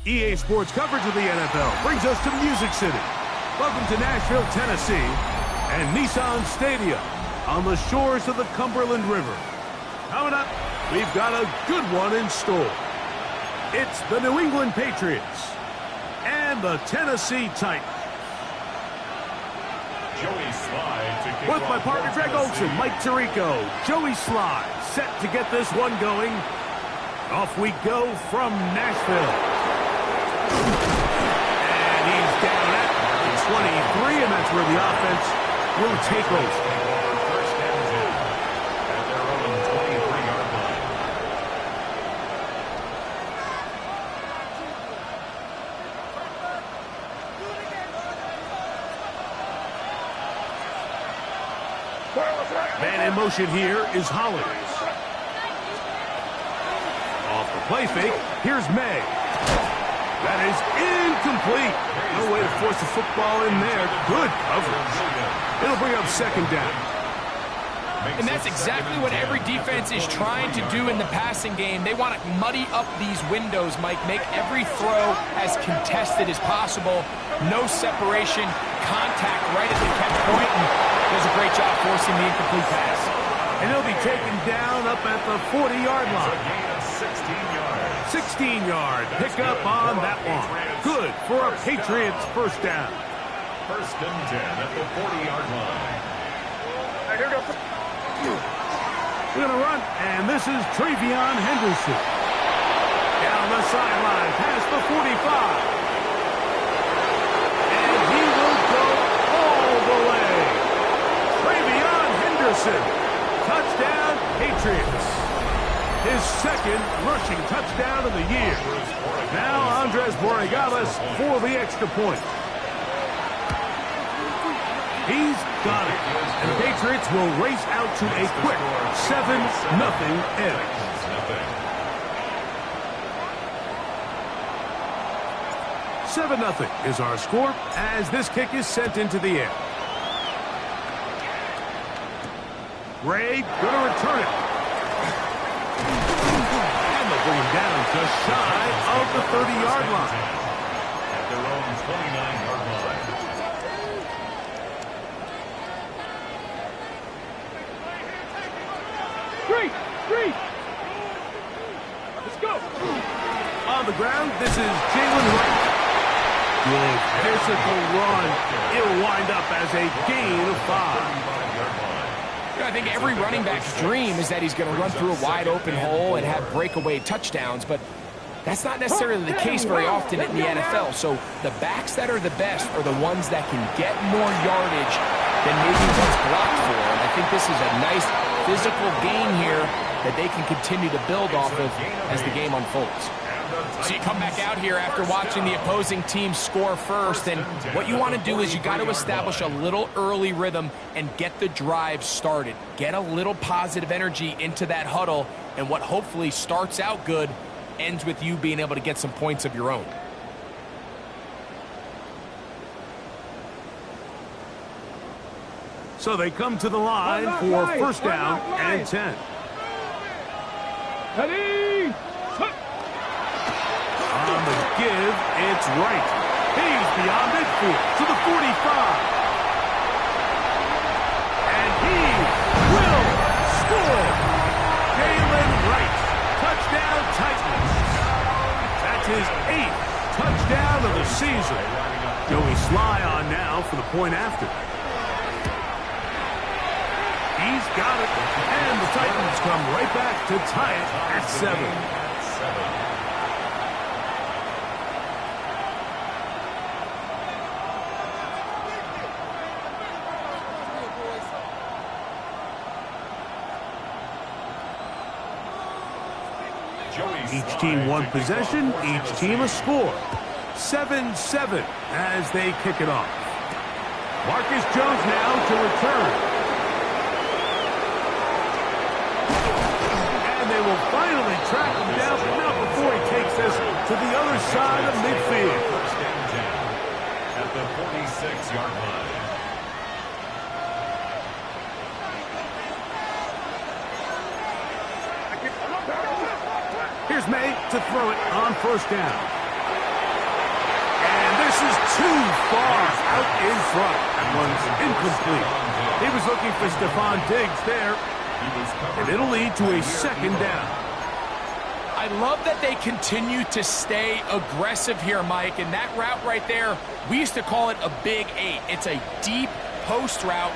EA Sports coverage of the NFL brings us to Music City. Welcome to Nashville, Tennessee, and Nissan Stadium on the shores of the Cumberland River. Coming up, we've got a good one in store. It's the New England Patriots and the Tennessee Titans. Joey Slye to kick With my off partner for Greg Tennessee. Olson, Mike Tirico, Joey Slye, set to get this one going. Off we go from Nashville. And he's down at 23, and that's where the offense will take over. First and 10 at their own 23-yard line. Man in motion here is Hollins. Off the play fake, here's May. That is incomplete. No way to force the football in there. Good coverage. It'll bring up second down. And that's exactly what every defense is trying to do in the passing game. They want to muddy up these windows, Mike. Make every throw as contested as possible. No separation, contact right at the catch point, and does a great job forcing the incomplete pass. And he'll be taken down up at the 40-yard A line. gain of 16 yards. 16-yard pickup on that one. Good for a Patriots first down. First and 10 at the 40-yard line. We're going to run, and this is Travion Henderson. Down the sideline, past the 45. And he will go all the way. Travion Henderson. Touchdown, Patriots. His second rushing touchdown of the year. Now Andres Borregales for the extra point. He's got it. And the Patriots will race out to a quick 7-0 edge. 7-0 is our score as this kick is sent into the air. Ray going to return it. And they'll bring him down just shy of the 30-yard line. At their own 29-yard line. Three. Let's go. On the ground, this is Jalen Wright. Good physical run. It'll wind up as a gain of 5. I think every running back's dream is that he's going to run through a wide open hole and have breakaway touchdowns, but that's not necessarily the case very often in the NFL. So the backs that are the best are the ones that can get more yardage than maybe what's blocked for. And I think this is a nice physical gain here that they can continue to build off of as the game unfolds. So you come back out here after watching the opposing team score first, and what you want to do is you got to establish a little early rhythm and get the drive started. Get a little positive energy into that huddle, and what hopefully starts out good ends with you being able to get some points of your own. So they come to the line for first down and 10. On the give, it's Wright. He's beyond midfield to the 45. And he will score. Jalen Wright. Touchdown Titans. That's his 8th touchdown of the season. Joey Slye on now for the point after. He's got it. And the Titans come right back to tie it at 7. Each team one possession, each team a score. 7-7 as they kick it off. Marcus Jones now to return. And they will finally track him down, but not before he takes this to the other side of midfield. First and 10 at the 46-yard line. Here's May to throw it on first down. This is too far out in front. That one's incomplete. He was looking for Stephon Diggs there, and it'll lead to a second down. I love that they continue to stay aggressive here, Mike, and that route right there, we used to call it a big 8. It's a deep post route,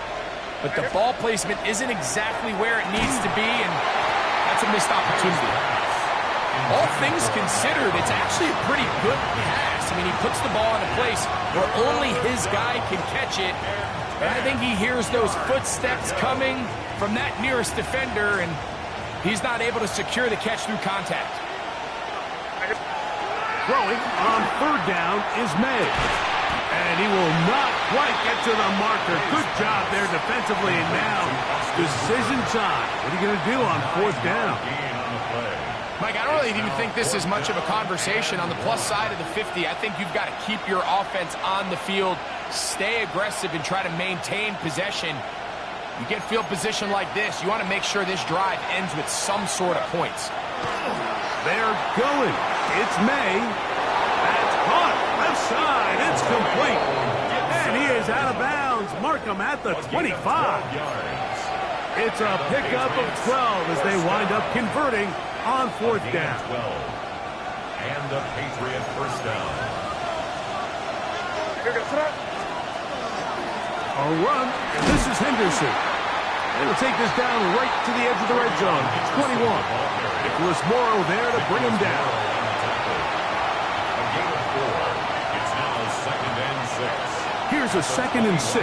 but the ball placement isn't exactly where it needs to be, and that's a missed opportunity. All things considered, it's actually a pretty good pass. I mean, he puts the ball in a place where only his guy can catch it, but I think he hears those footsteps coming from that nearest defender, and he's not able to secure the catch through contact. Throwing on third down is May. And he will not quite get to the marker. Good job there defensively. And now, decision time. What are you going to do on fourth down? Mike, I don't really even think this is much of a conversation. On the plus side of the 50, I think you've got to keep your offense on the field, stay aggressive, and try to maintain possession. You get field position like this, you want to make sure this drive ends with some sort of points. They're going. It's May. That's caught. Left side. It's complete. And he is out of bounds. Mark him at the 25. It's a pickup of 12 as they wind up converting on fourth down. And the Patriot first down. A run, and this is Henderson. They will take this down right to the edge of the red zone. 21. Nicholas Morrow there to bring him down. A gain of 4. It's now 2nd and 6. Here's a 2nd and 6.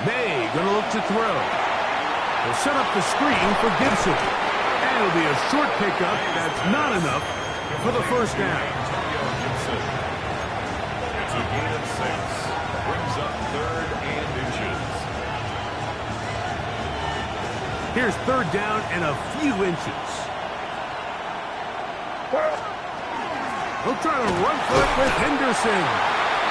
May gonna look to throw. They'll set up the screen for Gibson. And it'll be a short pickup. That's not enough for the first down. It's a gain of 6. Brings up 3rd and inches. Here's third down and a few inches. They'll try to run for it with Henderson.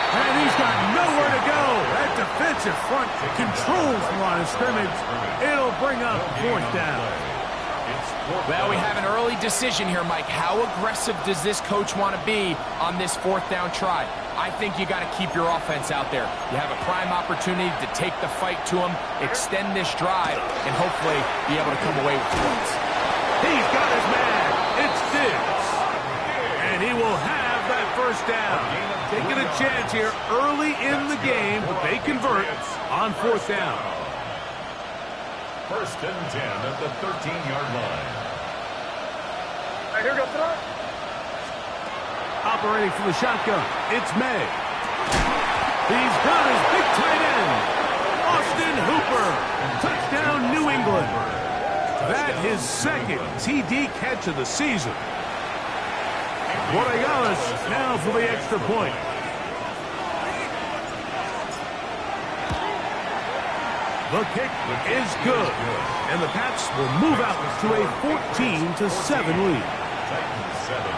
And he's got nowhere to go. That defensive front controls the line of scrimmage. It'll bring up fourth down. Well, we have an early decision here, Mike. How aggressive does this coach want to be on this fourth down try? I think you got to keep your offense out there. You have a prime opportunity to take the fight to him, extend this drive, and hopefully be able to come away with points. He's got his man. It's Diggs. And he will have that first down. Taking a chance here early in the game, but they convert on fourth down. 1st and 10 at the 13-yard line. Here we go. Operating from the shotgun, it's May. He's got his big tight end, Austin Hooper. Touchdown, New England. That his 2nd TD catch of the season. Borregales now for the extra point. The kick is good, and the Pats will move out to a 14-7 lead. Titans 7.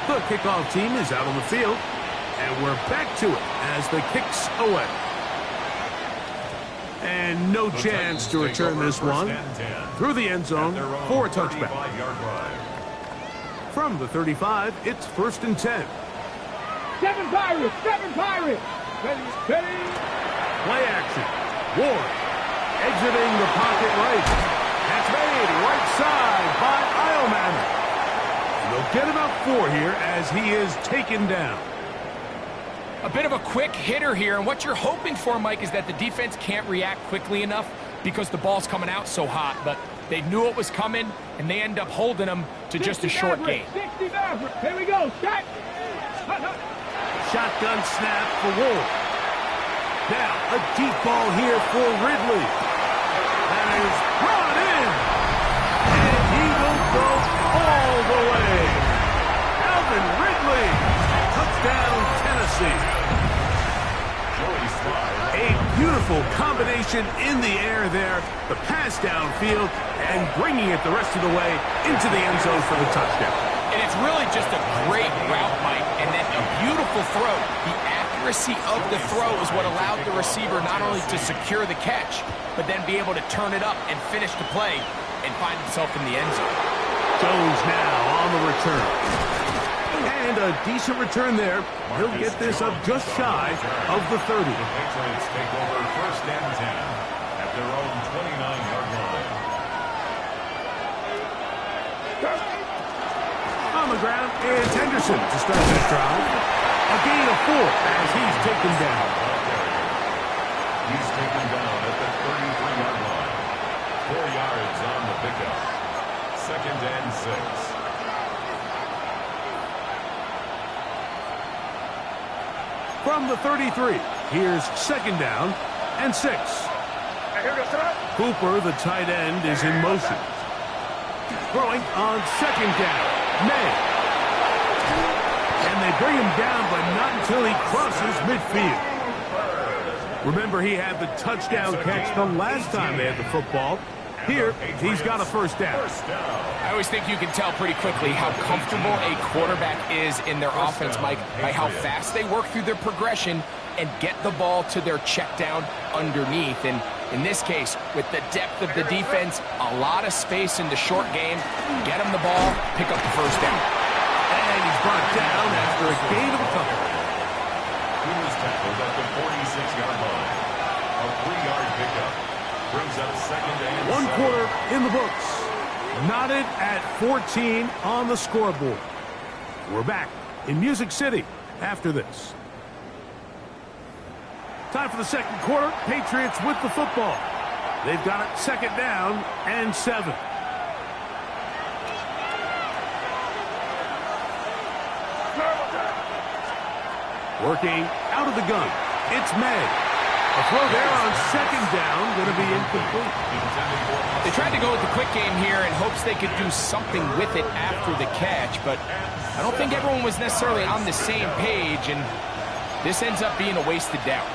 The kickoff team is out on the field, and we're back to it as the kick's away. And no chance to return this one through the end zone for a touchback. From the 35, it's 1st and 10. 7 Pirates! 7 Pirates! Ready! Play action. Ward exiting the pocket right. That's made right side by Eilman. They'll get about 4 here as he is taken down. A bit of a quick hitter here, and what you're hoping for, Mike, is that the defense can't react quickly enough because the ball's coming out so hot, but they knew it was coming, and they end up holding them to just a short gain. 60 Maverick. Here we go. Shot. Shotgun snap for Ward. Now a deep ball here for Ridley. That is brought in, and he will go all the way. Calvin Ridley, touchdown Tennessee. A beautiful beautiful combination in the air there. The pass downfield and bringing it the rest of the way into the end zone for the touchdown. And it's really just a great route, Mike, and then a beautiful throw. The accuracy of the throw is what allowed the receiver not only to secure the catch, but then be able to turn it up and finish the play and find himself in the end zone. Jones now on the return. And a decent return there. He'll get this up just shy of the 30. The Patriots take over first and 10 at their own 29-yard line. On the ground, it's Henderson to start this drive. A gain of 4 as he's taken down. He's taken down at the 33-yard line. 4 yards on the pickup. Second and 6. From the 33, here's second down and 6. Cooper, the tight end, is in motion. Throwing on second down. May. And they bring him down, but not until he crosses midfield. Remember, he had the touchdown catch the last time they had the football. Here, he's got a first down. I always think you can tell pretty quickly how comfortable a quarterback is in their offense, Mike, by how fast they work through their progression and get the ball to their check down underneath. And in this case, with the depth of the defense, a lot of space in the short game, get him the ball, pick up the first down. And he's brought down after a gain of a couple. He was tackled at the 46-yard line. A 3-yard pickup. Brings up second and 1 7. quarter in the books. Knotted at 14 on the scoreboard. We're back in Music City after this. Time for the second quarter. Patriots with the football. They've got it second down and 7. Working out of the gun. It's May. A throw there on second down, going to be incomplete. They tried to go with the quick game here in hopes they could do something with it after the catch, but I don't think everyone was necessarily on the same page, and this ends up being a wasted down.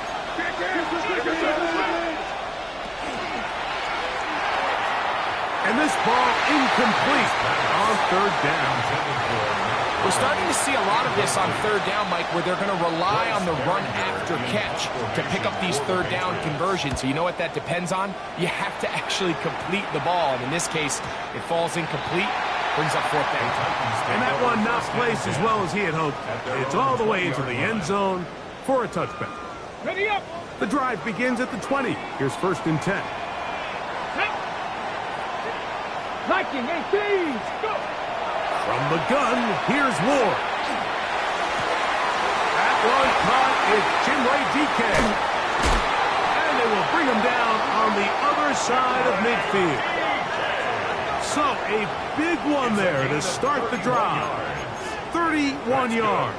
And this ball incomplete on third down. We're starting to see a lot of this on third down, Mike, where they're going to rely on the run after catch to pick up these third down conversions. So you know what that depends on? You have to actually complete the ball. And in this case, it falls incomplete, brings up fourth down. And that one not placed as well as he had hoped. It's all the way into the end zone for a touchback. Ready up. The drive begins at the 20. Here's first and 10. Hiking 18. Go. From the gun, here's Ward. That one caught, it's Chinwe DK. And they will bring him down on the other side of midfield. So, a big one there to start the drive. 31 yards.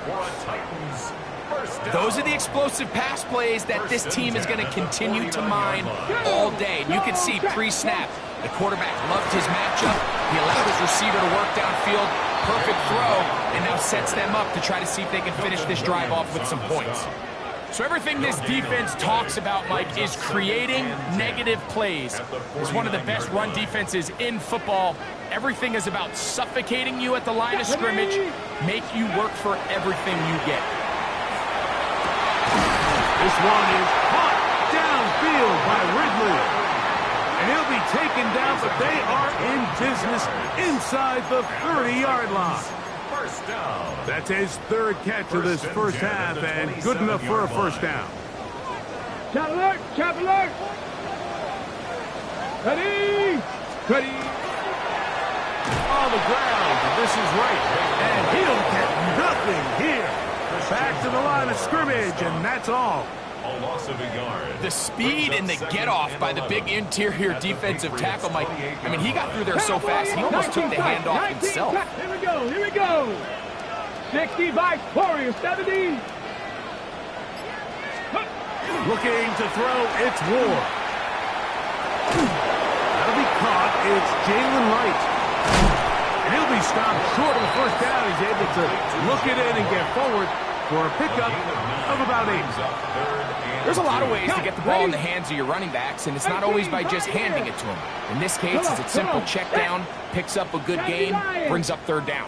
Those are the explosive pass plays that this team is going to continue to mine all day. You can see pre-snap, the quarterback loved his matchup. He allowed his receiver to work downfield. Perfect throw, and now sets them up to try to see if they can finish this drive off with some points. So everything this defense talks about, Mike, is creating negative plays. It's one of the best run defenses in football. Everything is about suffocating you at the line of scrimmage, make you work for everything you get. This one is caught downfield by Ridley. And he'll be taken down, but they are in business inside the 30-yard line. First down. That's his third catch of this first half, and good enough for a first down. Chop alert. Chop alert. Ready. Ready. On the ground, this is right. And he'll get nothing here. Back to the line of scrimmage, and that's all. A loss of a yard. The speed and the get-off by the big interior defensive tackle, Mike. I mean, he got through there so fast, he almost took the handoff himself. Here we go. Here we go. 60 by Warriors 70. Looking to throw, it's Ward. That'll be caught. It's Jalen Wright. And he'll be stopped short of the first down. He's able to look it in and get forward for a pickup of about 8. There's a lot of ways to get the ball in the hands of your running backs, and it's not always by just handing it to them. In this case, it's a simple check down, picks up a good gain, brings up 3rd down.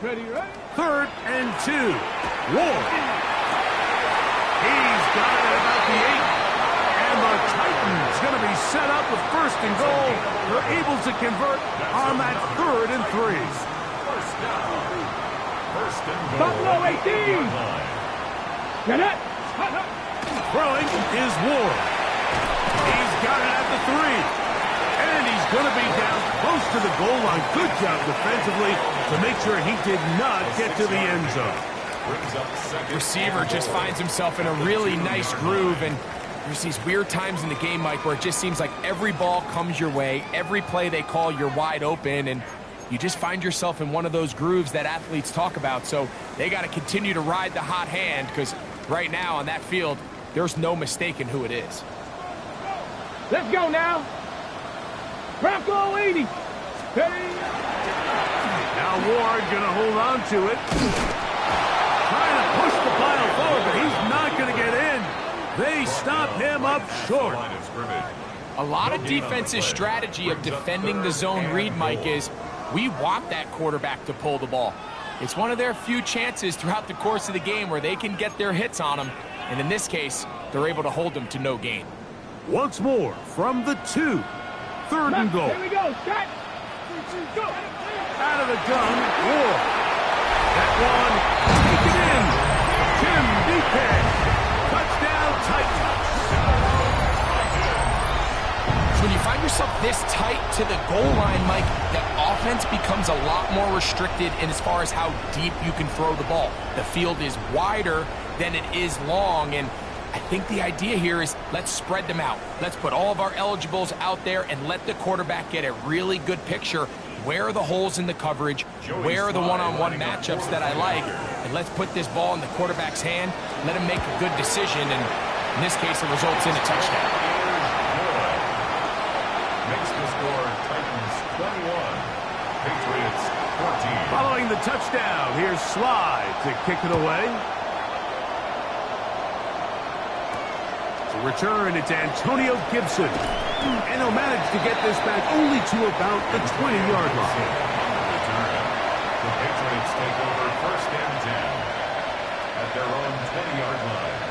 Ready, right? 3rd and 2. Ward. He's got it at about the 8. And the Titans going to be set up with 1st and goal. They're able to convert on that 3rd and 3. Buffalo 18. Get it. Throwing is Ward. He's got it at the 3. And he's going to be down close to the goal line. Good job defensively to make sure he did not get to the end zone. Receiver just finds himself in a really nice groove, and there's these weird times in the game, Mike, where it just seems like every ball comes your way, every play they call, you're wide open, and you just find yourself in one of those grooves that athletes talk about. So they got to continue to ride the hot hand, because right now on that field, there's no mistaking who it is. Let's go now. Bronco 80. Hey. Now Ward going to hold on to it. Trying to push the pile forward, but he's not going to get in. They stop him up short. A lot of defense's strategy of defending the zone read, Mike, is we want that quarterback to pull the ball. It's one of their few chances throughout the course of the game where they can get their hits on them. And in this case, they're able to hold them to no gain. Once more from the 2. 3rd and goal. Here we go. Set. Go. Out of the gun, Ward. That one, taken in. Tim Dike. Touchdown, Titans. When you find yourself this tight to the goal line, Mike, the offense becomes a lot more restricted in as far as how deep you can throw the ball. The field is wider than it is long, and I think the idea here is let's spread them out. Let's put all of our eligibles out there and let the quarterback get a really good picture. Where are the holes in the coverage? Where are the one-on-one matchups that I like? And let's put this ball in the quarterback's hand, let him make a good decision, and in this case, it results in a touchdown. Makes the score Titans 21, Patriots 14. Following the touchdown, here's Slide to kick it away. To return, it's Antonio Gibson. And he'll manage to get this back only to about the 20-yard line. The Patriots take over 1st and 10 at their own 20-yard line.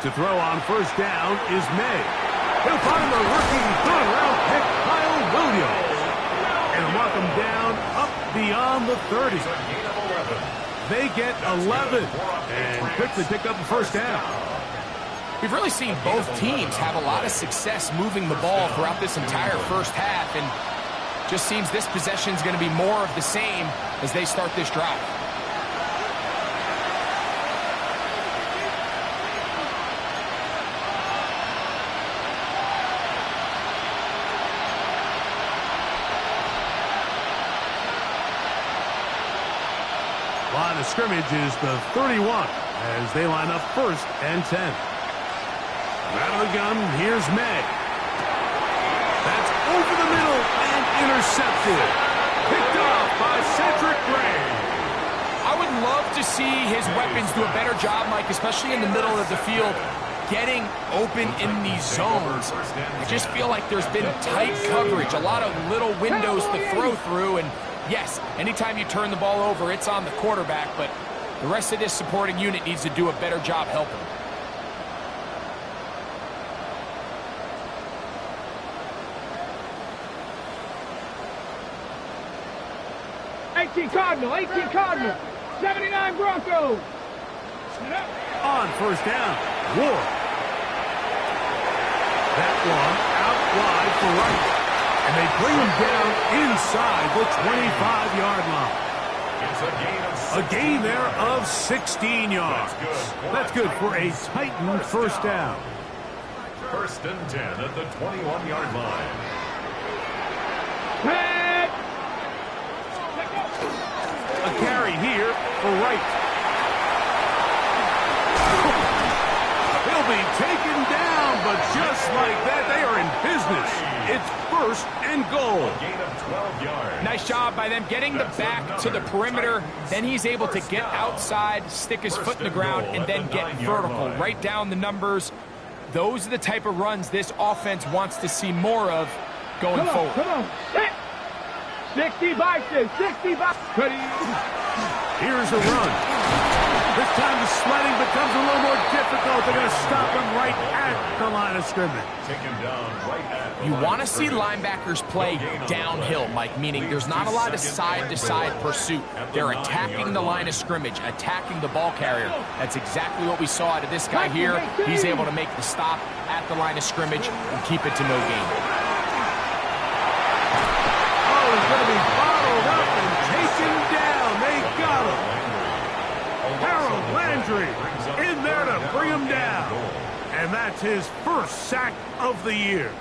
To throw on 1st down is May. He'll find the rookie 3rd-round pick, Kyle Williams. And mark him down up beyond the 30. They get 11 and quickly pick up the 1st down. We've really seen both teams have a lot of success moving the ball throughout this entire 1st half, and just seems this possession is going to be more of the same as they start this drive. Line of scrimmage is the 31 as they line up 1st and 10. Out of the gun, here's May. That's over the middle and intercepted. Picked off by Cedric Gray. I would love to see his weapons do a better job, Mike, especially in the middle of the field, getting open in these zones. I just feel like there's been tight coverage, a lot of little windows to throw through, and yes, anytime you turn the ball over, it's on the quarterback, but the rest of this supporting unit needs to do a better job helping. 18 Cardinal, 18 Cardinal, 79 Broncos. On 1st down, Ward. That one out wide for right. And they bring him down inside the 25-yard line. It's a gain there of 16 yards. That's good for a Titan 1st down. 1st and 10 at the 21-yard line. A carry here for Wright. He'll be taken down, but just like that, they are in business. It's first and goal. Gain of 12 yards. Nice job by them getting the back to the perimeter. Then he's able to get outside, stick his foot in the ground, and then get vertical. Right down the numbers. Those are the type of runs this offense wants to see more of going forward. Come on. 60 boxes. 60 boxes. Here's a run. This time the sledding becomes a little more difficult. They're going to stop him right at the line of scrimmage. Take him down right at the You line want to of see scrimmage. linebackers play downhill, Mike, meaning there's not a lot of side-to-side pursuit. They're attacking the line of scrimmage, attacking the ball carrier. That's exactly what we saw out of this guy here. He's able to make the stop at the line of scrimmage and keep it to no gain. Oh, he's going to be bottled up and taken down. They got him. Harold Landry in there to bring him down. And that's his first sack of the year.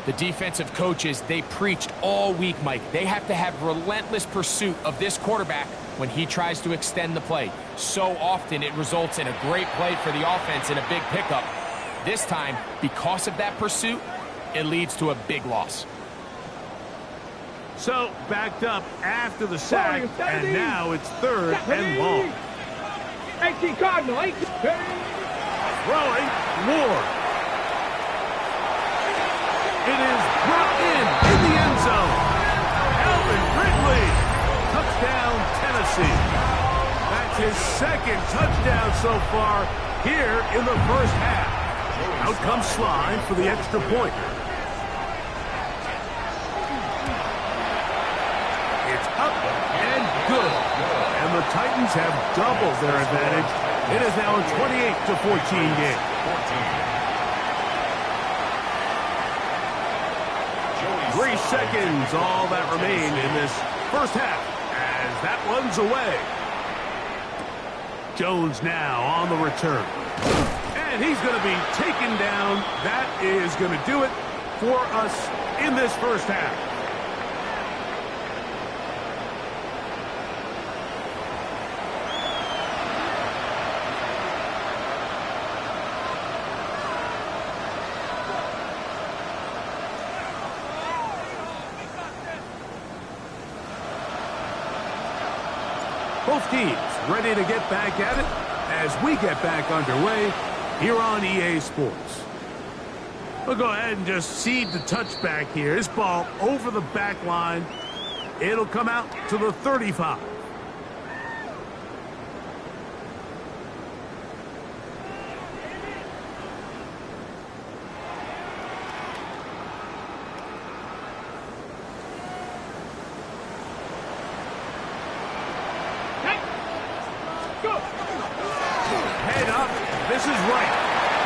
The defensive coaches, they preached all week, Mike. They have to have relentless pursuit of this quarterback when he tries to extend the play. So often it results in a great play for the offense and a big pickup. This time, because of that pursuit, it leads to a big loss. So, backed up after the sack, and now it's third and long. 18 Cardinal. 18. Throwing, Ward. It is brought in the end zone. Alvin Ridley. Touchdown, Tennessee. That's his second touchdown so far here in the first half. Out comes Slime for the extra point. It's up and good. And the Titans have doubled their advantage. It is now a 28-14 game. 3 seconds, all that remain in this first half as that one's away. Jones now on the return. And he's going to be taken down. That is going to do it for us in this first half. Both teams ready to get back at it as we get back underway here on EA Sports. We'll go ahead and just seed the touchback here. This ball over the back line. It'll come out to the 35. Head up. This is right.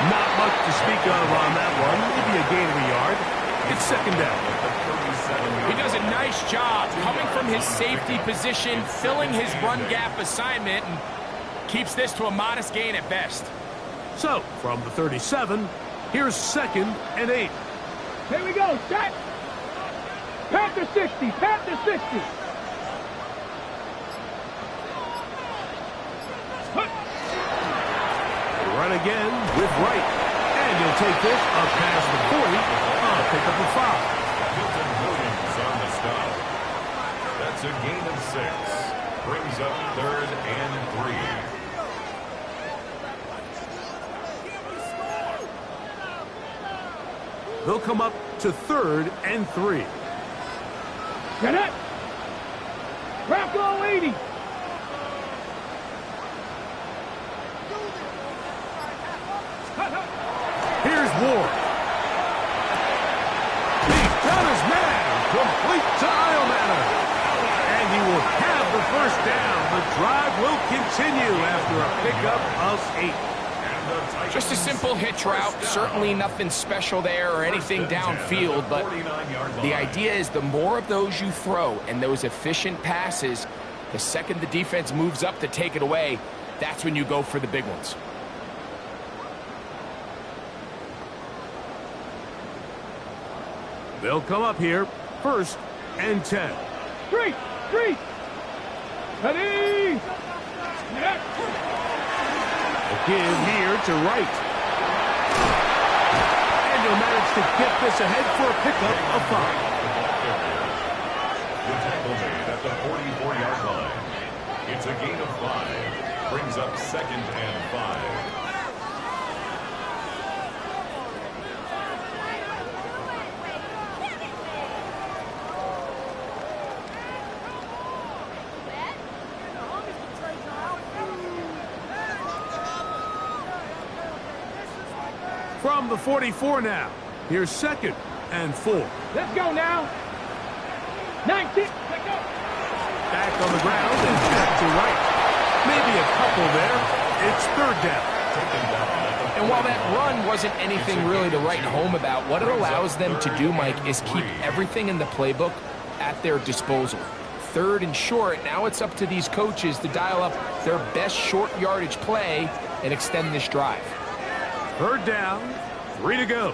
Not much to speak of on that one. Maybe a gain of a yard. It's second down. He does a nice job coming from his safety position, filling his run gap assignment, and keeps this to a modest gain at best. So, from the 37, here's second and 8. Here we go. Set. Panther 60. Panther 60. Run again with Wright. And he'll take this up past the 40. I'll pick up a 5. Milton Williams on the stop. That's a gain of 6. Brings up third and 3. They'll come up to third and 3. Get it. Rocco 80. Here's Ward. He's got his man. Complete to Iomanner. And he will have the first down. The drive will continue after a pickup of 8. Just a simple hitch route. Certainly nothing special there or anything downfield, but the idea is the more of those you throw and those efficient passes, the second the defense moves up to take it away, that's when you go for the big ones. They'll come up here, first and 10. Street. Street. Ready. Net. A give here to Wright. And he'll manage to get this ahead for a pickup of 5. The tackle made at the 44-yard line. It's a gain of 5. Brings up 2nd and 5. From the 44 now. Here's 2nd and 4. Let's go now. 19. Let's go. Back on the ground and back to right. Maybe a couple there. It's 3rd down. And while that run wasn't anything really to write home about, what it allows them to do, Mike, is keep everything in the playbook at their disposal. 3rd and short, now it's up to these coaches to dial up their best short yardage play and extend this drive. 3rd down, 3 to go.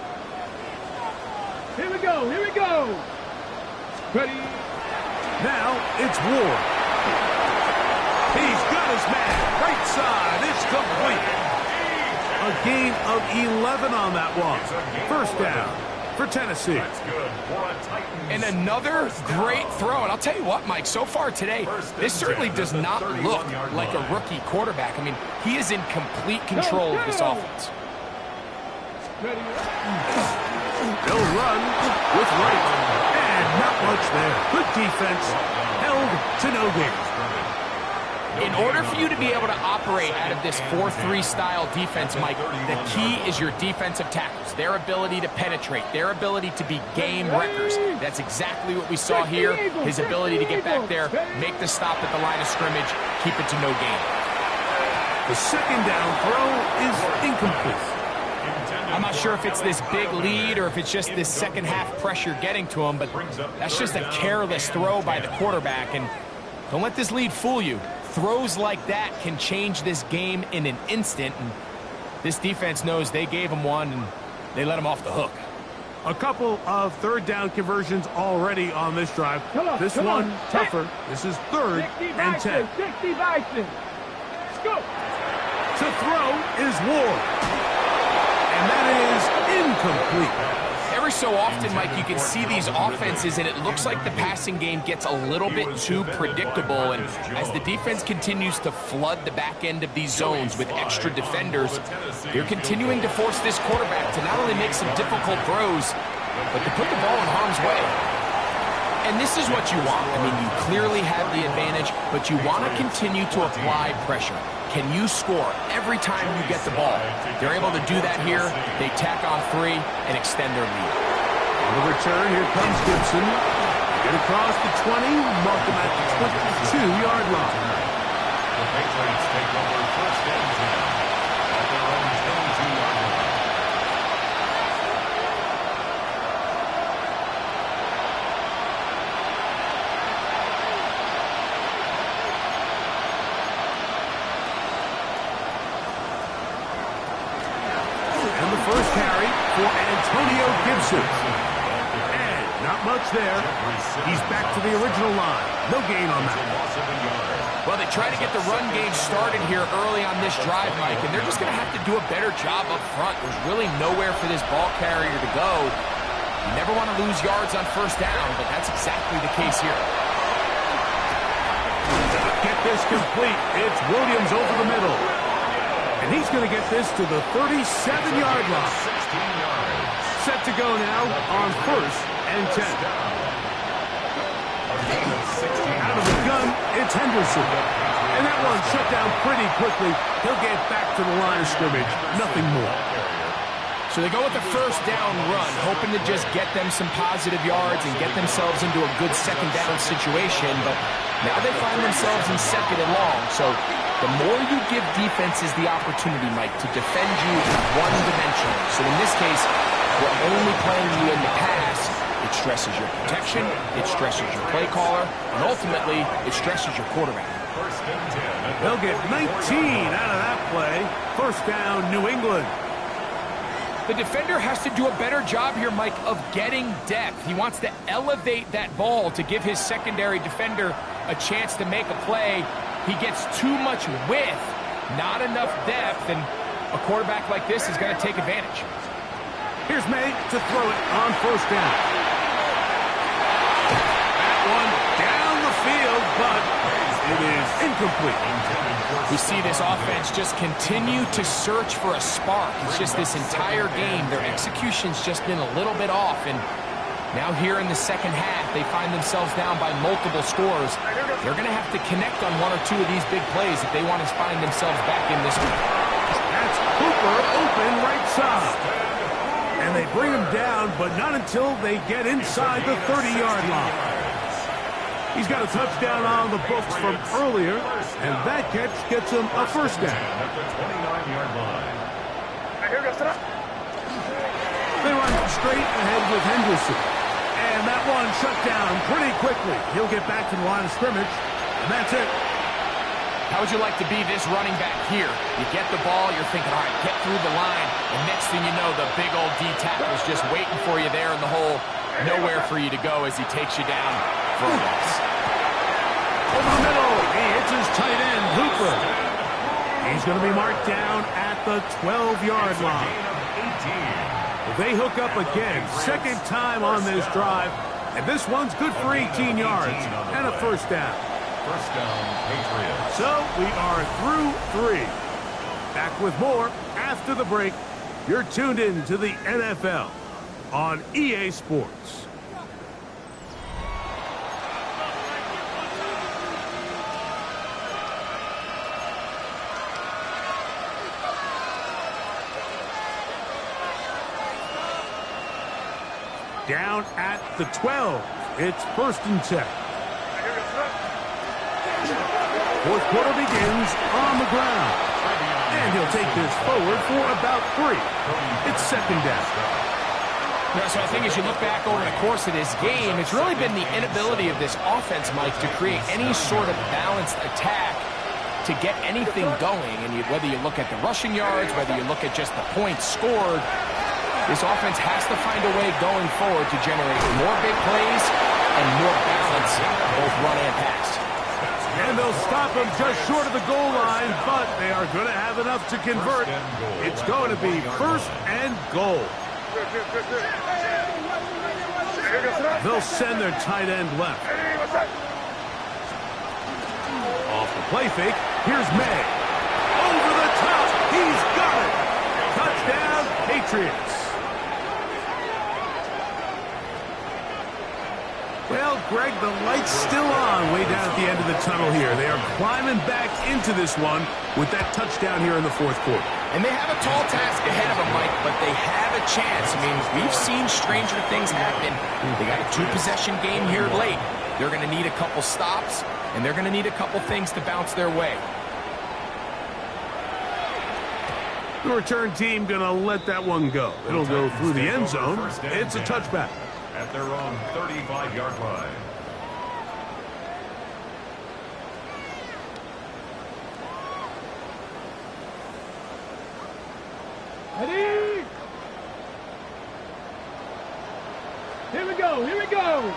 Here we go. Here we go. Ready. Now it's Ward. He's got his man. Right side. It's complete. A gain of 11 on that one. 1st down for Tennessee. That's good for a Titans. And another great throw. And I'll tell you what, Mike, so far today, this certainly does not look like a rookie quarterback. I mean, he is in complete control of this offense. Ready. They'll run with right. And not much there. Good defense. Held to no gain. In order for you to be able to operate out of this 4-3 style defense, Mike, the key is your defensive tackles, their ability to penetrate, their ability to be game wreckers. That's exactly what we saw here, his ability to get back there, make the stop at the line of scrimmage, keep it to no gain. The 2nd down throw is incomplete. I'm not sure if it's this big lead or if it's just this second half pressure getting to him, but that's just a careless throw by the quarterback. And don't let this lead fool you. Throws like that can change this game in an instant. And this defense knows they gave him one and they let him off the hook. A couple of 3rd down conversions already on this drive. This one tougher. This is 3rd and 10. 60 Bison. Let's go. To throw is Ward. And that is incomplete. Every so often, Mike, you can see these offenses, and it looks like the passing game gets a little bit too predictable. And as the defense continues to flood the back end of these zones with extra defenders, they're continuing to force this quarterback to not only make some difficult throws, but to put the ball in harm's way. And this is what you want. I mean, you clearly have the advantage, but you want to continue to apply pressure. Can you score every time you get the ball? They're able to do that here. They tack on 3 and extend their lead. On the return, here comes Gibson. Get across the 20, mark him at the 22-yard line. The Patriots take over 1st and 10 at their own 22-yard line. First carry for Antonio Gibson. And not much there. He's back to the original line. No gain on that. Well, they try to get the run game started here early on this drive, Mike, and they're just going to have to do a better job up front. There's really nowhere for this ball carrier to go. You never want to lose yards on 1st down, but that's exactly the case here. Get this complete. It's Williams over the middle. And he's going to get this to the 37-yard line. 16 yards. Set to go now on 1st and 10. Out of the gun, it's Henderson. And that one shut down pretty quickly. He'll get back to the line of scrimmage. Nothing more. So they go with the 1st down run, hoping to just get them some positive yards and get themselves into a good 2nd down situation. But now they find themselves in 2nd and long. So the more you give defenses the opportunity, Mike, to defend you one-dimensionally. So in this case, we're only playing you in the pass. It stresses your protection, it stresses your play caller, and ultimately, it stresses your quarterback. 1st and 10. They'll get 19 out of that play. 1st down, New England. The defender has to do a better job here, Mike, of getting depth. He wants to elevate that ball to give his secondary defender a chance to make a play. He gets too much width, not enough depth, and a quarterback like this is going to take advantage. Here's May to throw it on first down. That one down the field, but it is incomplete. We see this offense just continue to search for a spark. It's just this entire game, their execution's just been a little bit off, and now here in the second half, they find themselves down by multiple scores. They're going to have to connect on one or two of these big plays if they want to find themselves back in this one. That's Cooper open right side. And they bring him down, but not until they get inside the 30-yard line. He's got a touchdown on the books from earlier, and that catch gets him a first down. At the 29-yard line. They run straight ahead with Henderson. And that one shut down pretty quickly. He'll get back to the line of scrimmage, and that's it. How would you like to be this running back here? You get the ball, you're thinking, all right, get through the line, and next thing you know, the big old D tackle's just waiting for you there in the hole. Nowhere for you to go as he takes you down for a loss. Over the middle, he hits his tight end, Hooper. He's going to be marked down at the 12-yard line. They hook up again, second time on this drive, and this one's good for 18 yards and a first down. First down, Patriots. So we are through 3. Back with more after the break. You're tuned in to the NFL on EA Sports. Down at the 12. It's 1st and 10. Fourth quarter begins on the ground. And he'll take this forward for about 3. It's 2nd down. Yeah, so I think as you look back over the course of this game, it's really been the inability of this offense, Mike, to create any sort of balanced attack to get anything going. And whether you look at the rushing yards, whether you look at just the points scored, this offense has to find a way going forward to generate more big plays and more balance, both run and pass. And they'll stop him just short of the goal line, but they are going to have enough to convert. It's going to be 1st and goal. They'll send their tight end left. Off the play fake, here's May. Over the top, he's got it. Touchdown, Patriots. Well, Greg, the light's still on way down at the end of the tunnel here. They are climbing back into this one with that touchdown here in the 4th quarter. And they have a tall task ahead of them, Mike, but they have a chance. I mean, we've seen stranger things happen. They got a 2-possession game here late. They're going to need a couple stops, and they're going to need a couple things to bounce their way. The return team going to let that one go. It'll go through the end zone. It's a touchback. At their own 35-yard line. Ready? Here we go, here we go.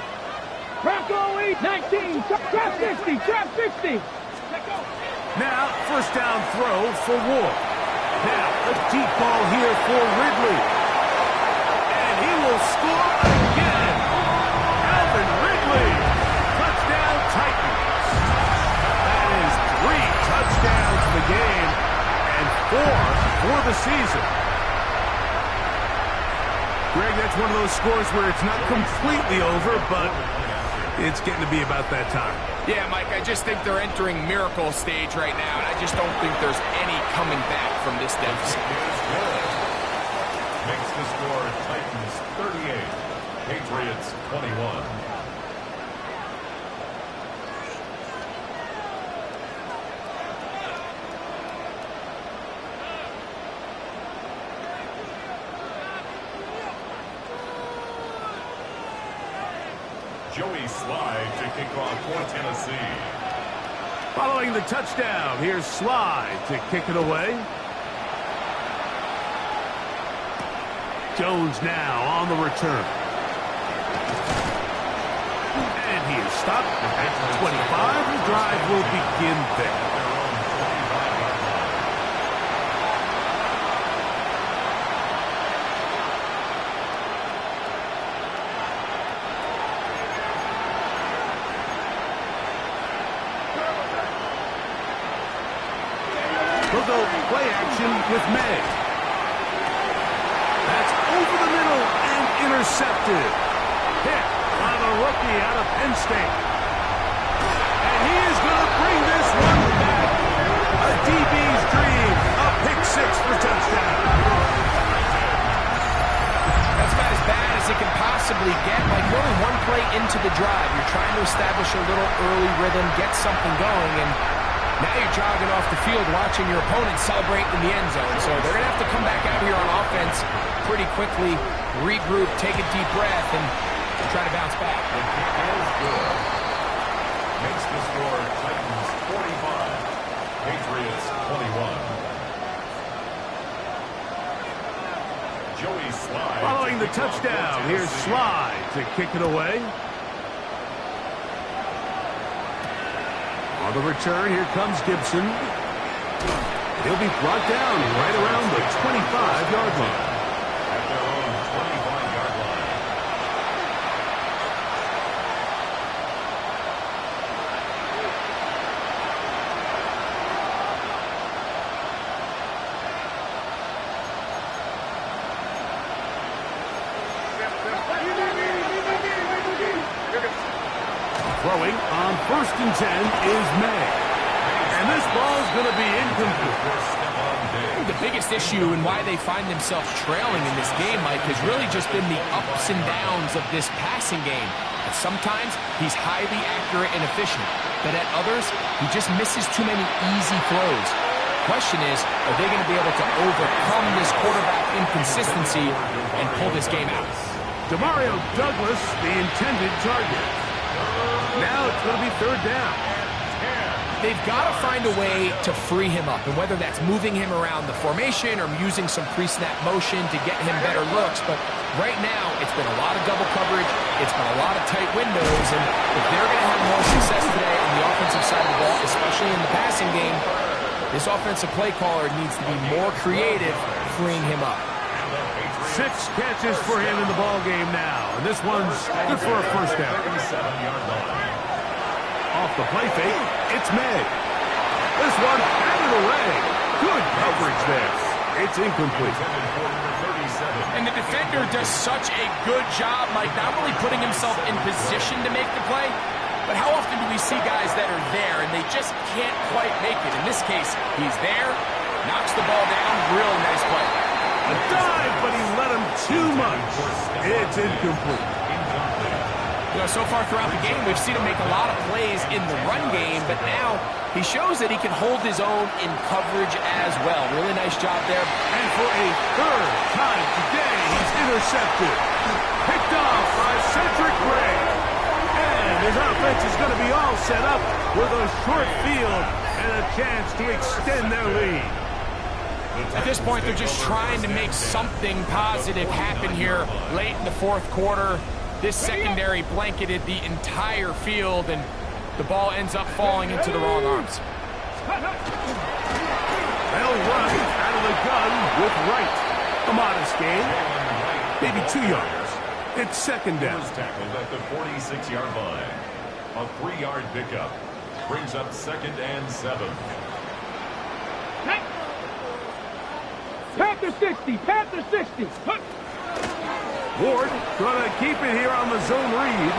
Bronco 8-19, trap 60, trap 60. Now, 1st down throw for Ward. Now, a deep ball here for Ridley. And he will score again. Alvin Ridley. Touchdown, Titans. That is 3 touchdowns in the game and 4 for the season. Greg, that's one of those scores where it's not completely over, but it's getting to be about that time. Yeah, Mike, I just think they're entering miracle stage right now, and I just don't think there's any coming back from this deficit. Makes the score Titans 38, Patriots 21. Joey Slide to kick off for Tennessee. Following the touchdown, here's Slide to kick it away. Jones now on the return. And he is stopped at 25. The drive will begin there. He'll go play action with May. That's over the middle and intercepted. Hit by the rookie out of Penn State. And he is going to bring this one back. A DB's dream. A pick six for touchdown. That's about as bad as it can possibly get. Like, you're only one play into the drive. You're trying to establish a little early rhythm, get something going, and now you're jogging off the field watching your opponent celebrate in the end zone. So they're going to have to come back out here on offense pretty quickly, regroup, take a deep breath, and try to bounce back. The kick is good. Makes the score Titans 45, Patriots 21. Joey Slye. Following the touchdown, here's Slye to kick it away. On the return, here comes Gibson. He'll be brought down right around the 25-yard line. At their own 25-yard line. Throwing on 1st and 10 is May. And this ball's going to be incomplete. The biggest issue and why they find themselves trailing in this game, Mike, has really just been the ups and downs of this passing game. And sometimes he's highly accurate and efficient, but at others, he just misses too many easy throws. Question is, are they going to be able to overcome this quarterback inconsistency and pull this game out? Demario Douglas, the intended target. Now it's going to be 3rd down. They've got to find a way to free him up, and whether that's moving him around the formation or using some pre-snap motion to get him better looks. But right now, it's been a lot of double coverage. It's been a lot of tight windows, and if they're going to have more success today on the offensive side of the ball, especially in the passing game, this offensive play caller needs to be more creative, freeing him up. 6 catches for him in the ball game now, and this one's good for a 1st down. 37-yard line. Off the play fake, it's May. This one batted away. Good coverage there. It's incomplete. And the defender does such a good job, Mike, not only putting himself in position to make the play, but how often do we see guys that are there and they just can't quite make it? In this case, he's there, knocks the ball down, really nice play. A dive, but he let him too much. It's incomplete. You know, so far throughout the game, we've seen him make a lot of plays in the run game, but now he shows that he can hold his own in coverage as well. Really nice job there. And for a 3rd time today, he's intercepted. Picked off by Cedric Gray. And his offense is going to be all set up with a short field and a chance to extend their lead. At this point, they're just trying to make something positive happen here late in the 4th quarter. This secondary blanketed the entire field, and the ball ends up falling into the wrong arms. They'll run out of the gun with Wright. A modest gain, maybe 2 yards. It's 2nd down. Was tackled at the 46-yard line. A 3-yard pickup brings up 2nd and 7. Panther 60, Panther 60. Ward going to keep it here on the zone read.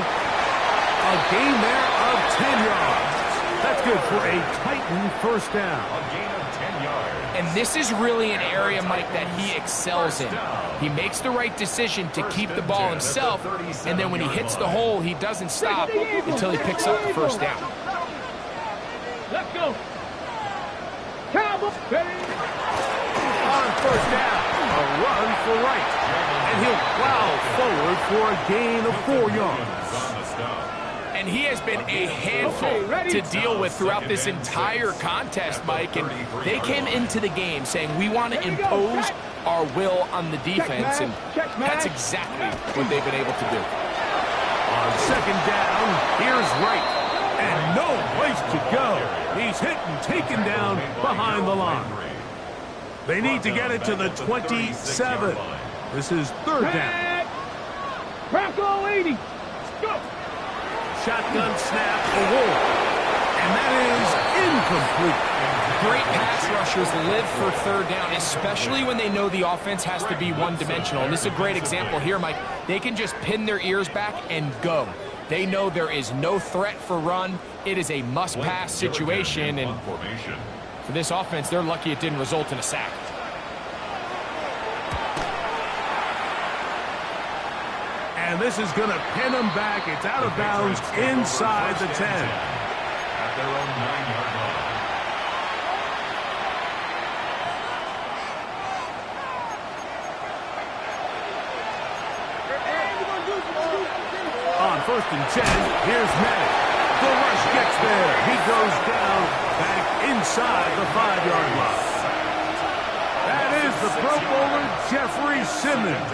A gain there of 10 yards. That's good for a Titan 1st down. A gain of 10 yards. And this is really an area, Mike, that he excels in. He makes the right decision to keep the ball himself, and then when he hits the hole, he doesn't stop until he picks up the 1st down. Let's go. Cowboys. On 1st down, a run for Wright. And he'll plow forward for a gain of 4 yards. On the stop. And he has been a handful to deal with throughout this entire contest, Mike. And they came into the game saying, we want to impose our will on the defense. And that's exactly what they've been able to do. On 2nd down, here's Wright. And no place to go. He's hit and taken down behind the line. They need to get it to the 27. This is 3rd down. Bronco 80. Go. Shotgun snap award. And that is incomplete. great pass rushers live for third down, especially when they know the offense has to be one-dimensional. And this is a great example here, Mike. They can just pin their ears back and go. They know there is no threat for run. It is a must-pass situation, and for this offense, they're lucky it didn't result in a sack. And this is going to pin them back. It's out of bounds inside the 10. At their own 9-yard line. On 1st and 10, here's May. The rush gets there. He goes down back inside the 5-yard line. That is the Pro Bowler, Jeffrey Simmons,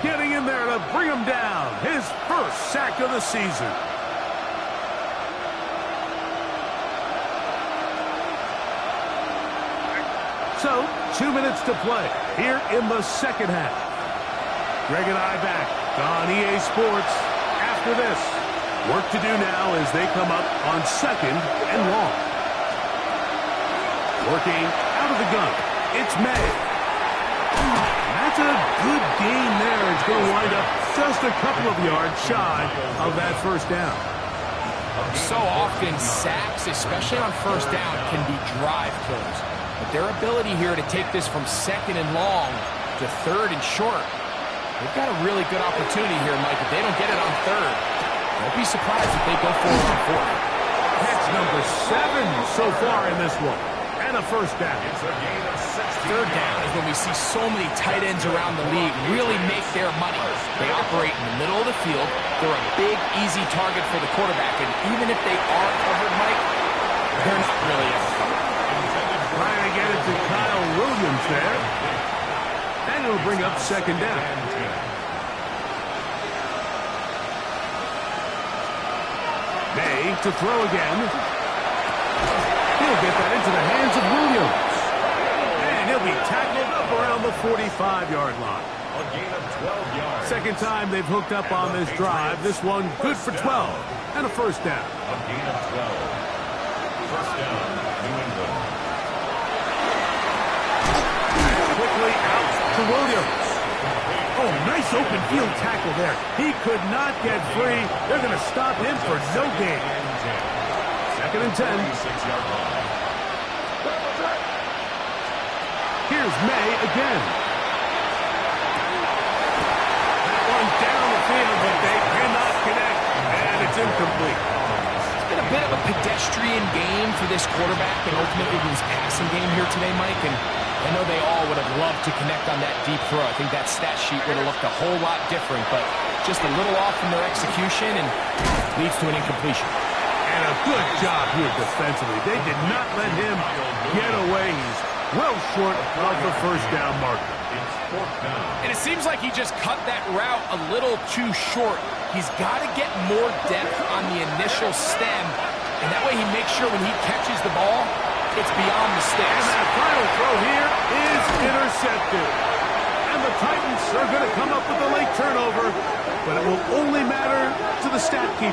getting in there to bring him down. His first sack of the season. So, 2 minutes to play here in the second half. Greg and I back on EA Sports. After this, work to do now as they come up on 2nd and long. Working out of the gun, it's May. That's a good gain there. It's going to wind up just a couple of yards shy of that first down. So often, sacks, especially on first down, can be drive killers. But their ability here to take this from 2nd and long to 3rd and short, they've got a really good opportunity here, Mike. If they don't get it on 3rd, don't be surprised if they go for it on 4th. That's number 7 so far in this one. And a first down. It's a gain of 60. 3rd down is when we see so many tight ends around the league really make their money. They operate in the middle of the field. They're a big, easy target for the quarterback. And even if they are covered, Mike, they're not really ever covered. Trying to get it to Kyle Williams there. And it'll bring up 2nd down. May to throw again. He'll get that into the hands of Williams. And he'll be tackled up around the 45-yard line. A gain of 12 yards. Second time they've hooked up on this drive. This one good for 12. And a first down. A gain of 12. First down, New England. Quickly out to Williams. Oh, nice open field tackle there. He could not get free. They're going to stop him for no gain. 2nd and 10. 36-yard line. Here's May again. That one down the field, but they cannot connect. And it's incomplete. It's been a bit of a pedestrian game for this quarterback and ultimately his passing game here today, Mike. And I know they all would have loved to connect on that deep throw. I think that stat sheet would have looked a whole lot different, but just a little off in their execution and leads to an incompletion. And a good job here defensively. They did not let him get away. He's well short of the first down marker. It's 4th down. And it seems like he just cut that route a little too short. He's got to get more depth on the initial stem, and that way he makes sure when he catches the ball, it's beyond the sticks. And that final throw here is intercepted. And the Titans are going to come up with a late turnover, but it will only matter to the stat keeper.